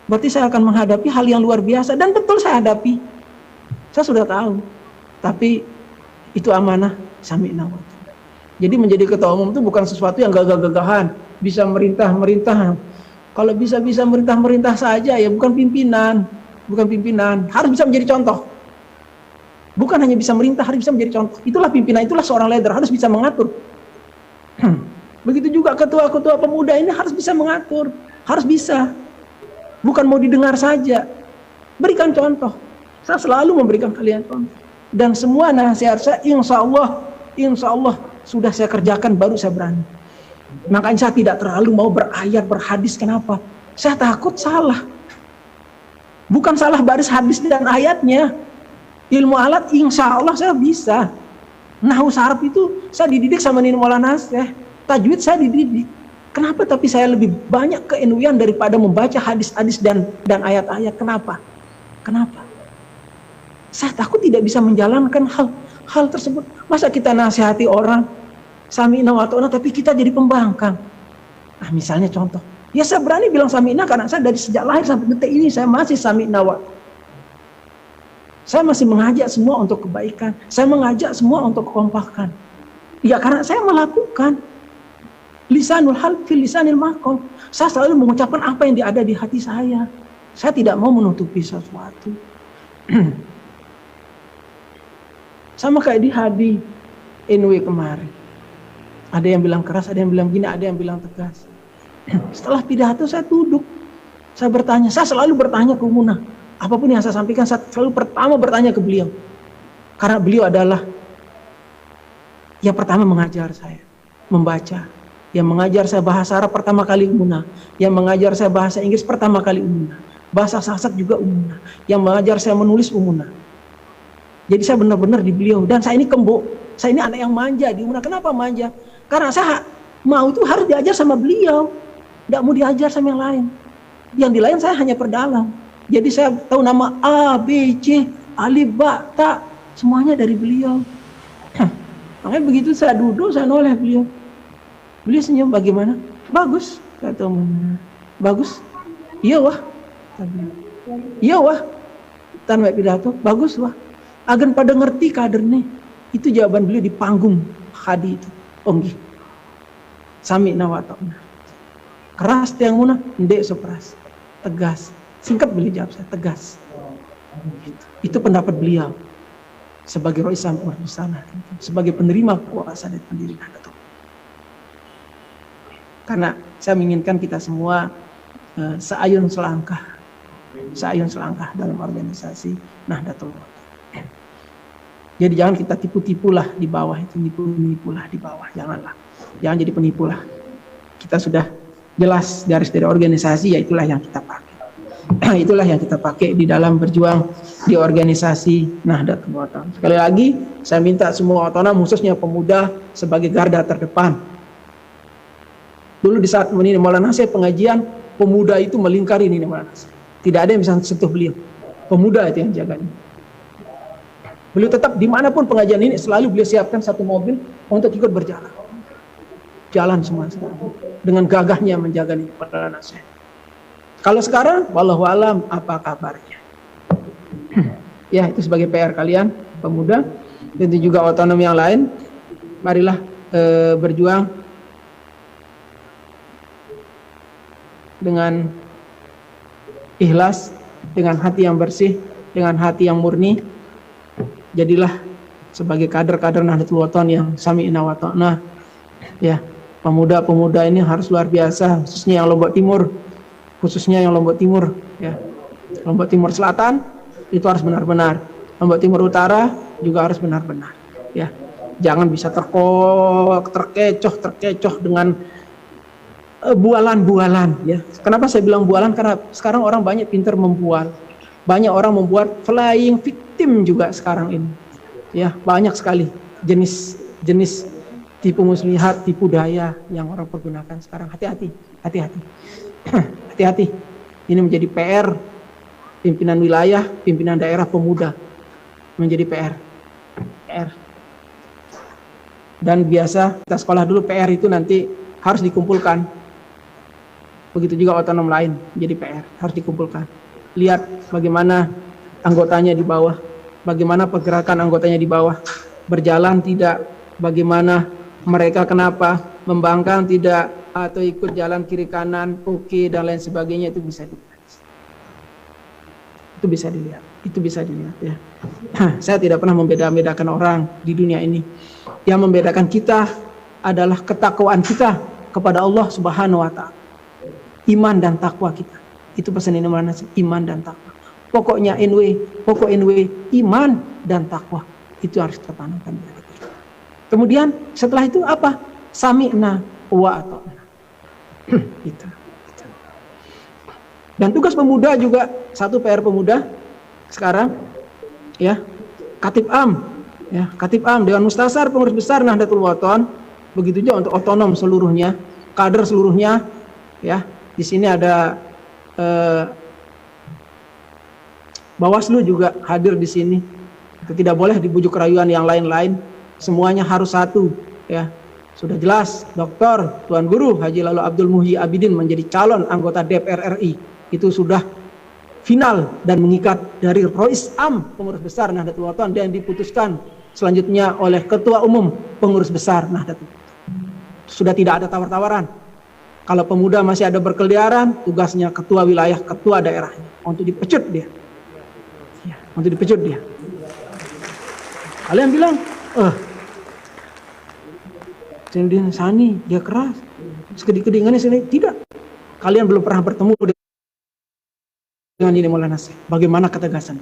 A: Berarti saya akan menghadapi hal yang luar biasa, dan betul saya hadapi. Saya sudah tahu. Tapi itu amanah sami'na wa ta'na. Jadi menjadi ketua umum itu bukan sesuatu yang gagah-gagahan, bisa merintah-merintah. Kalau bisa-bisa merintah-merintah saja ya bukan pimpinan. Bukan pimpinan, harus bisa menjadi contoh. Bukan hanya bisa merintah, harus bisa menjadi contoh. Itulah pimpinan, itulah seorang leader, harus bisa mengatur. Begitu juga ketua-ketua pemuda ini harus bisa mengatur, harus bisa. Bukan mau didengar saja. Berikan contoh. Saya selalu memberikan kalian contoh. Dan semua nasihat saya, insya Allah sudah saya kerjakan, baru saya berani. Makanya saya tidak terlalu mau berayat, berhadis. Kenapa? Saya takut salah. Bukan salah baris hadis dan ayatnya. Ilmu alat insya Allah saya bisa. Nahwu sarf itu saya dididik sama Nini Maulana Syekh. Tajwid saya dididik. Kenapa tapi saya lebih banyak ke-NU-an daripada membaca hadis-hadis dan ayat-ayat? Kenapa? Saya takut tidak bisa menjalankan hal tersebut. Masa kita nasihati orang sami'na wa ta'na tapi kita jadi pembangkang. Nah, misalnya contoh. Ya saya berani bilang sami'na karena saya dari sejak lahir sampai detik ini saya masih sami'na wa. Saya masih mengajak semua untuk kebaikan. Saya mengajak semua untuk kekompakan. Ya karena saya melakukan lisanul hal fil lisanil maqal. Saya selalu mengucapkan apa yang ada di hati saya. Saya tidak mau menutupi sesuatu. Sama kayak di Hadi NW kemarin. Ada yang bilang keras, ada yang bilang gini, ada yang bilang tegas. Setelah pidato saya duduk, saya bertanya, saya selalu bertanya ke Umunah. Apapun yang saya sampaikan, saya selalu pertama bertanya ke beliau. Karena beliau adalah yang pertama mengajar saya, membaca. Yang mengajar saya bahasa Arab pertama kali Umunah. Yang mengajar saya bahasa Inggris pertama kali Umunah. Bahasa Sasak juga Umunah. Yang mengajar saya menulis Umunah. Jadi saya benar-benar di beliau. Dan saya ini kembok, saya ini anak yang manja di Umunah. Kenapa manja? Karena saya mau itu harus diajar sama beliau. Tidak mau diajar sama yang lain. Yang di lain saya hanya perdalam. Jadi saya tahu nama A, B, C, alif, ba, ta. Semuanya dari beliau. Makanya begitu saya duduk, saya noleh beliau. Beliau senyum, bagaimana? Bagus. Kata Umunah. Bagus? Iya wah. Iya wah. Tanpa pidato. Bagus wah. Agen pada ngerti kader nih. Itu jawaban beliau di panggung Hadi itu. Onggih. Sami'na wa ta'na. Keras tiang Munah, ndek sopras. Tegas. Singkat beliau jawab saya, tegas. Itu pendapat beliau. Sebagai Rois Samur di sana. Sebagai penerima kuasa dan pendiri Nahdlatul. Karena saya menginginkan kita semua seayun selangkah dalam organisasi Nahdlatul Ulama. Jadi jangan kita tipu-tipulah di bawah itu, nipu-nipulah di bawah, janganlah. Jangan jadi penipulah. Kita sudah jelas garis dari organisasi, ya itulah yang kita pakai. Itulah yang kita pakai di dalam berjuang di organisasi Nahdlatul Ulama. Sekali lagi, saya minta semua otonom, khususnya pemuda, sebagai garda terdepan. Dulu di saat Nini Maulana Nasir pengajian, pemuda itu melingkari Nini Maulana Nasir. Tidak ada yang bisa sentuh beliau. Pemuda itu yang jaga ini. Beliau tetap dimanapun pengajian ini, selalu beliau siapkan satu mobil untuk ikut berjalan. Jalan semua sekarang. Dengan gagahnya menjaga Nini Maulana Nasir. Kalau sekarang, wallahu alam, apa kabarnya? Ya, itu sebagai PR kalian, pemuda. Dan juga otonom yang lain. Marilah berjuang dengan ikhlas, dengan hati yang bersih, dengan hati yang murni. Jadilah sebagai kader-kader Nahdlatul Ulama yang sami'na wa ta'na. Ya, pemuda-pemuda ini harus luar biasa, khususnya yang Lombok Timur, ya. Lombok Timur Selatan itu harus benar-benar. Lombok Timur Utara juga harus benar-benar, ya. Jangan bisa terkecoh dengan bualan-bualan, ya. Kenapa saya bilang bualan? Karena sekarang orang banyak pintar membual. Banyak orang membuat flying victim juga sekarang ini. Ya, banyak sekali jenis tipu muslihat, tipu daya yang orang pergunakan sekarang. Hati-hati. Hati-hati. Ini menjadi PR pimpinan wilayah, pimpinan daerah, pemuda. Menjadi PR. Dan biasa kita sekolah dulu, PR itu nanti harus dikumpulkan. Begitu juga otonom lain menjadi PR, harus dikumpulkan. Lihat bagaimana anggotanya di bawah, bagaimana pergerakan anggotanya di bawah, berjalan tidak, bagaimana mereka kenapa, membangkang tidak, atau ikut jalan kiri kanan, oke, dan lain sebagainya. Itu bisa dilihat. Itu bisa dilihat ya. Saya tidak pernah membeda-bedakan orang di dunia ini. Yang membedakan kita adalah ketakwaan kita kepada Allah Subhanahu wa Ta'ala. Iman dan takwa kita. Itu pesan ini mana? Iman dan takwa. Pokok NW, iman dan takwa. Itu harus kita tanamkan. Kemudian setelah itu apa? Sami'na wa ata'na. Itu. Dan tugas pemuda juga, satu PR pemuda sekarang, ya, Katib Am, Dewan Mustasar, pengurus besar Nahdlatul Ulama. Begitu juga untuk otonom seluruhnya, kader seluruhnya, ya. Di sini ada Bawaslu juga hadir di sini. Itu tidak boleh dibujuk rayuan yang lain-lain. Semuanya harus satu, ya. Sudah jelas, Dr. Tuan Guru Haji Lalu Abdul Muhyi Abidin menjadi calon anggota DPR RI. Itu sudah final dan mengikat dari Rois Am, pengurus besar Nahdlatul Ulama, dan diputuskan selanjutnya oleh Ketua Umum pengurus besar Nahdlatul Ulama. Sudah tidak ada tawar-tawaran. Kalau pemuda masih ada berkeliaran, tugasnya ketua wilayah, ketua daerahnya untuk dipecut dia. Ya, untuk dipecut dia. Kalian bilang, Cendin Sani dia keras, sekedik-kedingannya sini. Tidak. Kalian belum pernah bertemu dengan Nini Maulana Nasir. Bagaimana ketegasan?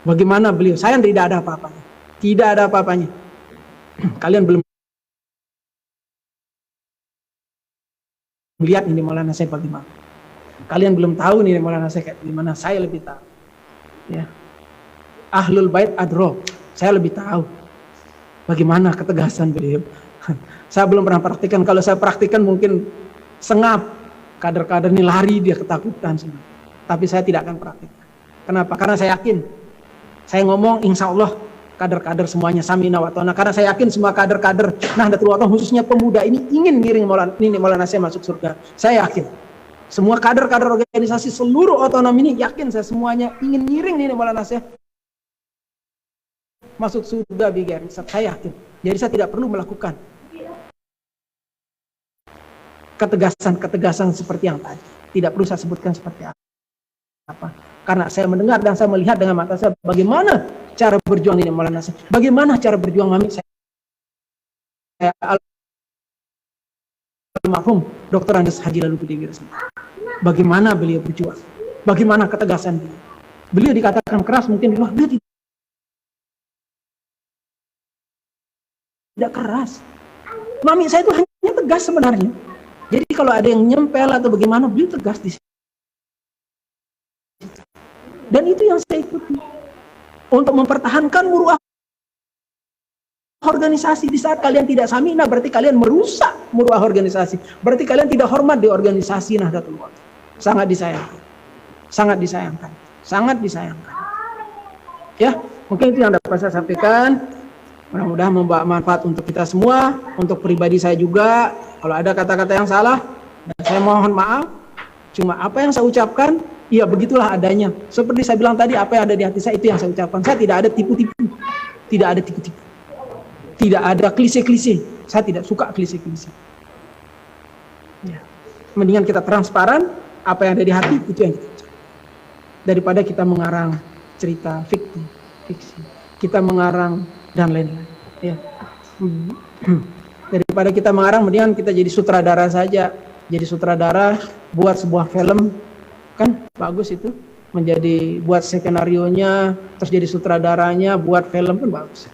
A: Bagaimana beliau? Saya tidak ada apa-apanya. Tidak ada apa-apanya. Kalian belum melihat Nini Maulana Nasir bagaimana. Kalian belum tahu Nini Maulana Nasir kayak gimana. Saya lebih tahu. Ya. Ahlul Bait Adro. Saya lebih tahu bagaimana ketegasan beliau. Saya belum pernah praktikkan. Kalau saya praktikkan mungkin sengap. Kader-kader ini lari, dia ketakutan semua. Tapi saya tidak akan praktikkan. Kenapa? Karena saya yakin. Saya ngomong insya Allah kader-kader semuanya sami'na wa ta'na. Karena saya yakin semua kader-kader Nahdlatul Ulama, khususnya pemuda ini ingin ngiring Nini Maulana Nasir masuk surga. Saya yakin. Semua kader-kader organisasi seluruh otonom ini yakin saya semuanya ingin ngiring Nini Maulana Nasir masuk surga bigar. Saya yakin. Jadi saya tidak perlu melakukan ketegasan seperti yang tadi. Tidak perlu saya sebutkan seperti apa. Karena saya mendengar dan saya melihat dengan mata saya bagaimana cara berjuang Nini Maulana Nasir. Bagaimana cara berjuang kami. Saya almarhum Dr. Andes Haji Lalu Gede Girsang. Bagaimana beliau berjuang, bagaimana ketegasan beliau. Beliau dikatakan keras mungkin di luar, beliau tidak keras. Mami saya itu hanya tegas sebenarnya. Jadi kalau ada yang nyempel atau bagaimana, beliau tegas di situ. Dan itu yang saya ikuti untuk mempertahankan muruah organisasi. Di saat kalian tidak samina, berarti kalian merusak muruah organisasi. Berarti kalian tidak hormat di organisasi Nahdlatul Ulama. Sangat disayangkan. Sangat disayangkan. Sangat disayangkan. Ya, mungkin itu yang dapat saya sampaikan. Mudah-mudahan membawa manfaat untuk kita semua, untuk pribadi saya juga. Kalau ada kata-kata yang salah, saya mohon maaf. Cuma apa yang saya ucapkan, ya begitulah adanya. Seperti saya bilang tadi, apa yang ada di hati saya itu yang saya ucapkan. Saya tidak ada tipu-tipu. Tidak ada tipu-tipu. Tidak ada klise-klise. Saya tidak suka klise-klise. Ya. Mendingan kita transparan, apa yang ada di hati itu yang kita ucapkan. Daripada kita mengarang cerita fiksi. Kita mengarang dan lain-lain. Ya. Daripada kita mengarang, mendingan kita jadi sutradara saja. Jadi sutradara, buat sebuah film, kan bagus itu. Menjadi buat skenarionya, terus jadi sutradaranya, buat film kan bagus.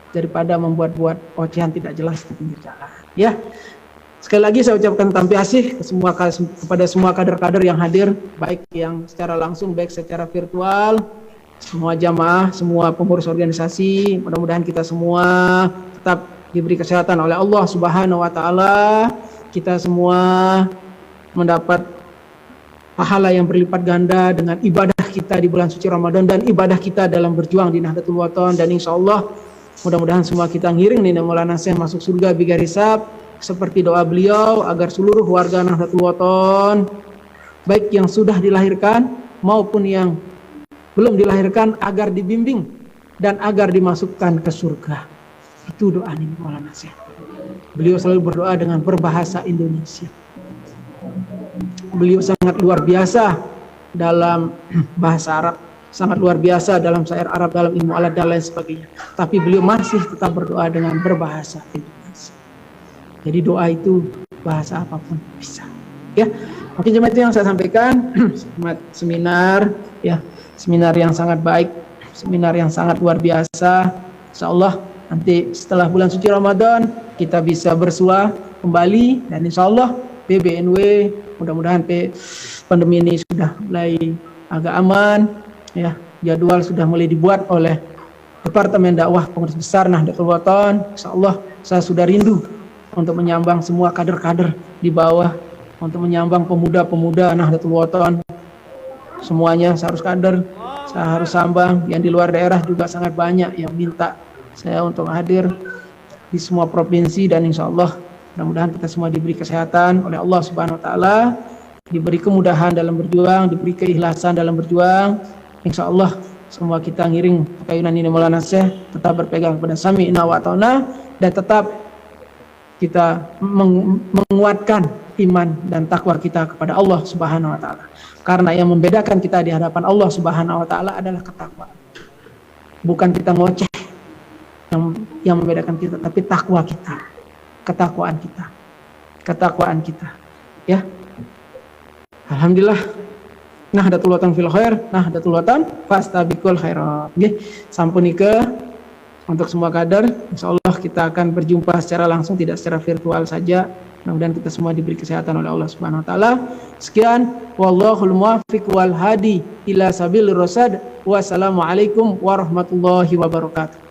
A: Daripada membuat-buat ocehan tidak jelas di pinggir jalan. Ya, sekali lagi saya ucapkan tampiasih kepada semua kader-kader yang hadir, baik yang secara langsung, baik secara virtual, semua jamaah, semua pengurus organisasi. Mudah-mudahan kita semua tetap diberi kesehatan oleh Allah Subhanahu wa taala. Kita semua mendapat pahala yang berlipat ganda dengan ibadah kita di bulan suci Ramadan dan ibadah kita dalam berjuang di Nahdlatul Wathon. Dan insya Allah mudah-mudahan semua kita ngiring Nina Maulana Syekh masuk surga bigari hisab, seperti doa beliau agar seluruh warga Nahdlatul Wathon, baik yang sudah dilahirkan maupun yang belum dilahirkan, agar dibimbing dan agar dimasukkan ke surga. Itu doa Nina Maulana Syekh. Beliau selalu berdoa dengan berbahasa Indonesia. Beliau sangat luar biasa dalam bahasa Arab, sangat luar biasa dalam syair Arab, dalam ilmu alat dan lain sebagainya. Tapi beliau masih tetap berdoa dengan berbahasa Indonesia. Jadi doa itu bahasa apapun bisa. Ya, mungkin cuma itu yang saya sampaikan. Seminar, ya, seminar yang sangat baik, seminar yang sangat luar biasa. Insyaallah nanti setelah bulan suci Ramadan kita bisa bersua kembali, dan insyaallah PBNW mudah-mudahan pandemi ini sudah mulai agak aman. Ya, jadwal sudah mulai dibuat oleh Departemen Dakwah Pengurus Besar Nahdlatul Wathon. Insyaallah saya sudah rindu untuk menyambang semua kader-kader di bawah, untuk menyambang pemuda-pemuda Nahdlatul Wathon. Semuanya saya harus kader, saya harus sambang. Yang di luar daerah juga sangat banyak yang minta saya untuk hadir di semua provinsi, dan insyaallah mudah-mudahan kita semua diberi kesehatan oleh Allah Subhanahu wa taala, diberi kemudahan dalam berjuang, diberi keikhlasan dalam berjuang. Insyaallah semua kita ngiring kayunan ini Maulana Syekh, tetap berpegang kepada sami'na wa ata'na, dan tetap kita menguatkan iman dan takwa kita kepada Allah Subhanahu wa taala. Karena yang membedakan kita di hadapan Allah Subhanahu wa taala adalah ketakwaan. Bukan kita ngoceh yang membedakan kita, tapi takwa kita, ketakwaan kita. Ya. Alhamdulillah. Nahdlatul Wathon fil khair, Nahdlatul Wathon fastabiqul khairat. Nggih, sampunike untuk semua kader. Insyaallah kita akan berjumpa secara langsung, tidak secara virtual saja. Mudah-mudahan kita semua diberi kesehatan oleh Allah Subhanahu wa taala. Sekian, wallahul muwaffiq wal hadi ila sabilir rasyad. Wassalamualaikum warahmatullahi wabarakatuh.